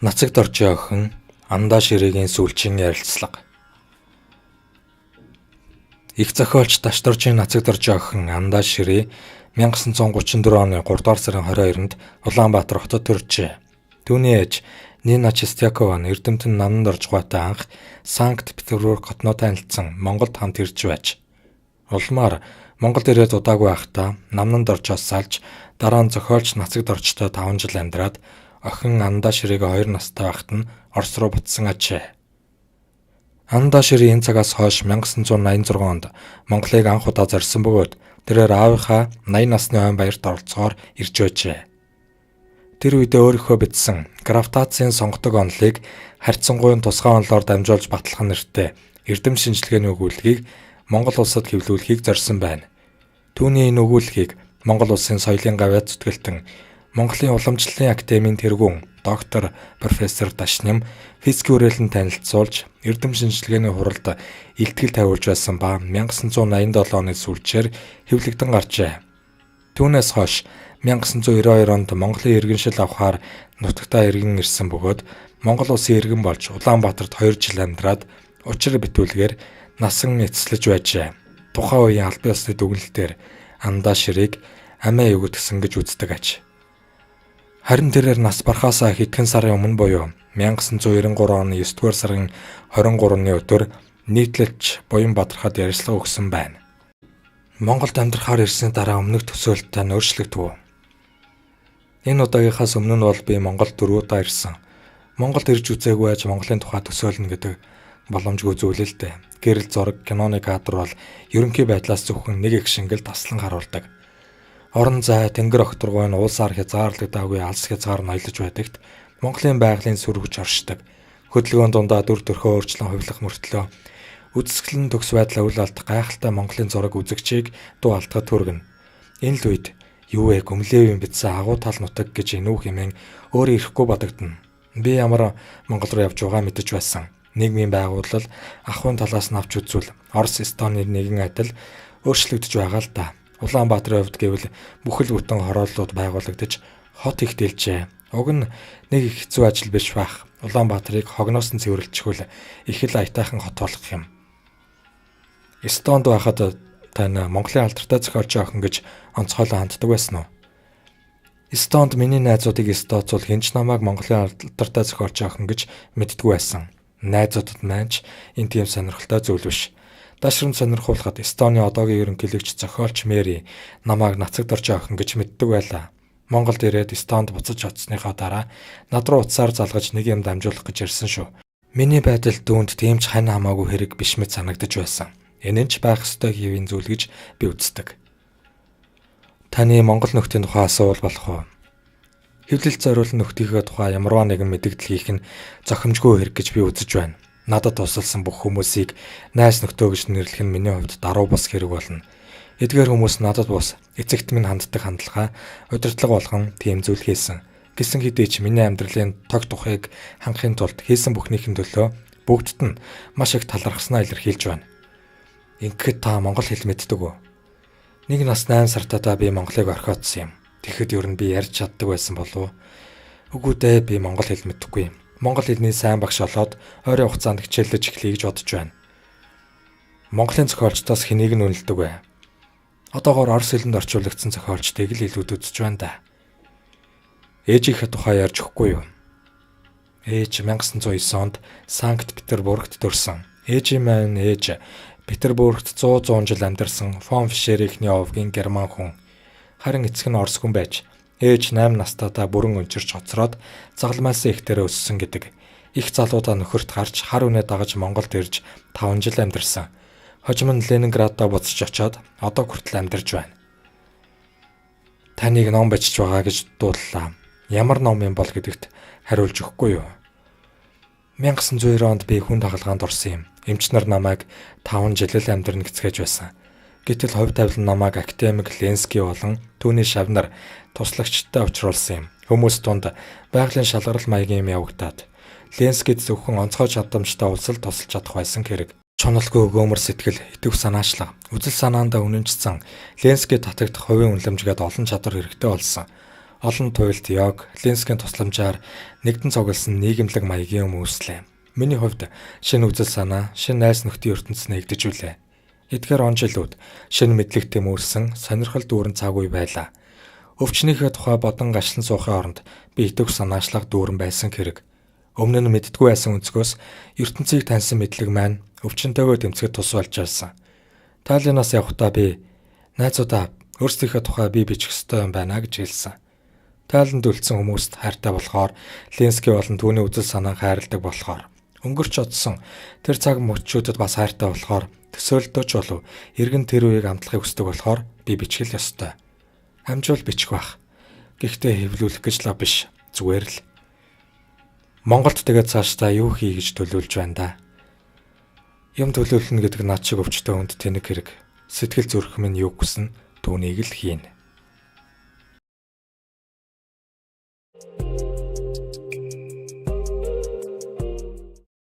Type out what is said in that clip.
Нацагт оржийн охин Андаа Ширэгийн сүүлчийн ярилцлага. Их зохиолч Дашторжийн Нацагт оржийн охин Андаа Ширээ 1934 оны 3 дугаар сарын 22-нд Улаанбаатар хотод төржээ. Түүний ээж Нина Чистякова нь Эрдэмтэн наманд орж гуйтай анх Санкт-Петербург хотноо танилцсан Монголд хамт ирж байж. Улмаар Монголд ирээд удаагүй байхдаа наманд оржоос салж дараа нь зохиолч Нацагт оржтой 5 жил амьдраад охин Андаа Ширээг 2 настай байхад нь Орос руу буцсан ажээ. Андаа Ширээ энэ цагаас хойш 1986 онд Монголыг анх удаа зорьсон бөгөөд тэрээр аавынхаа 80 насны ойн баярт оролцохоор ирж байжээ. Тэр үедээ өөрийнхөө бичсэн гравитацийн сонгодог онолыг харьцангуйн тусгай онолоор дамжуулж батлах нэртэй эрдэм шинжилгээний өгүүлбэрийг Монгол улсад хэвлүүлэхийг зорьсон байна. Түүний энэ өгүүлбэрийг Монгол улсын соёлын гавьяа зүтгэлтэн Монголын уламжлалын академийн тэргүүн доктор профессор Дашням физикийн хүрээлэн танилцуулж эрдэм шинжилгээний хуралд илтгэл тавиулж байсан ба 1987 оны сүүлчээр хэвлэгдэн гарчээ. Түүнээс хойш 1992 онд Монголын иргэншил авахаар нутагтаа иргэн ирсэн бөгөөд Монгол улсын иргэн болж Улаанбаатарт 2 жил амьдраад учир битүүлгээр насан эцэслэж байжээ. Тухайн үеийн албан ёсны дүгнэлтээр Андаа Ширээг амиа югд гэсэн гэж үздэг аж. Харин тэрээр нас барахаасаа хэдхэн сарын өмнө буюу 1993 оны 9 дугаар сарын 23-ны өдөр нийтлэлч Буян Бадрахад ярилцлага өгсөн байна. Монголд амьдрахаар ирсний дараа өмнөх төсөөлтөд нь өөрчлөгдөв. Энэ удаагийнхаас өмнө нь бол би Монголд 4 удаа ирсэн. Монголд ирж үзээгүй аж Монголын тухай төсөөлнө гэдэг боломжгүй зүйл л дээ. Гэрэл зураг, киноны кадр бол ерөнхий байдлаас зөвхөн нэг их шингэл таслан харуулдаг. Орон зай, тэнгэр огторгой нь уулсаар хязгаарлагдаагүй алс хязгаар ноёлж байдагт Монголын байгалийн сүр хүч оршдог. Хөдөлгөөний дундаа дүр төрхөө өөрчлөн хувилах мөртлөө үзэсгэлэн төгс байдлаа үл алдах гайхалтай Монголын зураг үзэгчийг дуу алдахад хүргэнэ. Энэ л үед юу вэ Гүмлээвийн бичсэн агуу тал нутаг гэж энүү хэмээн өөрөө ирэхгүй бодогдно. Би ямар Монгол руу явж байгаа мэдэж байсан. Нийгмийн байгууллал ахуйн талаас нь авч үзвэл Орос Эстоны нэгэн адил өөрчлөгдөж байгаа л да. Улаанбаатарын хувьд гэвэл бүхэл бүтэн хорооллууд байгуулагдаж хот их дэлжээ. Уг нь нэг их хэцүү ажил биш байх. Улаанбаатарыг хогноос нь цэвэрлэчихвэл их л аятайхан хот болох юм. Эстонд байхад тань Монголын алдартай зохиолчийн охин гэж онцгойлон ханддаг байсан уу? Эстонд миний найзуудыг эстоцвол хэн ч намайг Монголын алдартай зохиолчийн охин гэж мэддэггүй байсан. Найзуудад маань энэ тийм сонирхолтой зүйл биш. Дашрам сонирхуулахад Эстоны одоогийн ерөнхийлөгч зохиолч Мэри намайг Нацагт оржийн охин гэж мэддэг байлаа. Монголд ирээд Эстонд буцаж очсныхаа дараа над руу утсаар залгаж нэг юм дамжуулах гэж ирсэн шүү. Миний байдал дүүнд тийм ч хань хамаагүй хэрэг биш мэт санагдаж байсан. Энэ нь ч байх ёстой хэвийн зүйл гэж би үздэг. Таны Монгол нөхдийн тухай асуувал болох уу? Хэвлэлд зориулсан нөхдийнхөө тухай ямарваа нэгэн мэдээлэл хийх нь зохимжгүй хэрэг гэж би үзэж байна. Надад тусалсан бүх хүмүүсийг найс нөхдөө гэж нэрлэх нь миний хувьд даруй бус хэрэг болно. Эдгээр хүмүүс надад бус эцэгт минь ханддаг хандлага удирдлага болгон тийм зүйл хийсэн. Гэсэн хэдий ч миний амьдралын тог тухайг хангахын тулд хийсэн бүхнийхэн төлөө бүгдд нь маш их талархснаа илэрхийлж байна. Ингээд та монгол хэл мэддэг үү? Нэг нас 8 сартаа би Монголыг орхиодсон юм. Тэгэхэд ер нь би ярьж чаддаг байсан болов уу? Үгүй дээ би монгол хэл мэдэхгүй юм. Монгол хэлний сайн багш олоод ойрын хугацаанд хичээлж эхлэе гэж бодож байна. Монголын зохиолчдоос хэнийг нь үнэлдэг вэ? Одоогоор орос хэлэнд орчуулагдсан зохиолчдыг л илүүд үзэж байна да. Ээжийнхээ тухай ярьж өгөхгүй юу? Ээж 1909 онд Санкт-Петербургт төрсөн. Ээжийн маань ээж Петербургт 100 жил амьдарсан фон Фишер ихний овгийн герман хүн. Харин эцэг нь орос хүн байж ээж 8 настайдаа бүрэн өнчирч хоцроод загалмайлсан ихтэрээ өссөн гэдэг. Их залуудаа нөхөрт гарч хар үнэ дагаж Монголд ирж 5 жил амьдарсан. Хожим нь Ленинградаа буцаж очоод одоо хүртэл амьдарч байна. Таныг ном бичиж байгаа гэж дууллаа. Ямар ном юм бол гэдэгт хариулж өгөхгүй юу? 1990 онд би хүн хагалгаанд орсон юм. Эмч нар намайг 5 жил л амьдрна гэцгээж байсан. Гэтэл хувь тавилан намайг академик Ленский болон түүний шавнар туслагчтай учруулсан юм. Хүмүүс тунд байгалийн шалгарал маягийн юм явагдаад Ленскийд зөвхөн онцгой чадамжтай улсал тусалж чадах байсан хэрэг. Чоналгүй өгөөмөр сэтгэл, итгэв санаачлага, үзэл санаандаа үнэнчсэн Ленский татагдах хувийн үнэлэмжгээд олон чадвар хэрэгтэй болсон. Олон туйлд Йог, Ленскийн тусламжаар нэгдэн цугласан нийгэмлэг маягийн хүмүүслээ. Миний хувьд шинэ үзэл санаа, шинэ найз нөхдийн ертөнцид нэгдэжүүлээ. Эдгээр он жилүүд шинэ мэдлэг тэмүүлсэн сонирхол дүүрэн цаг үе байлаа. Өвчнийхээ тухай бодон гашлан суухын оронд би итвэх санаачлах дүүрэн байсан хэрэг. Өмнө нь мэддгүй байсан өнцгөөс ертөнцийг таньсан мэдлэг маань өвчнөтэйгөө тэмцэхэд тус болж байсан. Таллинаас явхдаа би найзуудаа өөрсдийнхөө тухай би бичих ёстой юм байна гэж хэлсэн. Таллинд үлдсэн хүмүүст хайртай болохоор Ленский болон түүний үзэл санааг хайрладаг болохоор өнгөрч одсон тэр цаг мөчүүдэд бас хайртай болохоор төсөөлтөж болов эргэн тэр үеийг амтлахыг хүсдэг болохоор би бичих л ёстой. Амжуул бичих бах. Гэхдээ хэвлүүлэх гэж л биш. Зүгээр л. Монголд тэгээд цаашдаа юу хий гэж төлөвлөж байна да. Юм төлөвлөнө гэдэг над шиг өвчтөе хүнд тэнэг хэрэг. Сэтгэл зүрх минь юу хүснэ түүнийг л хийнэ.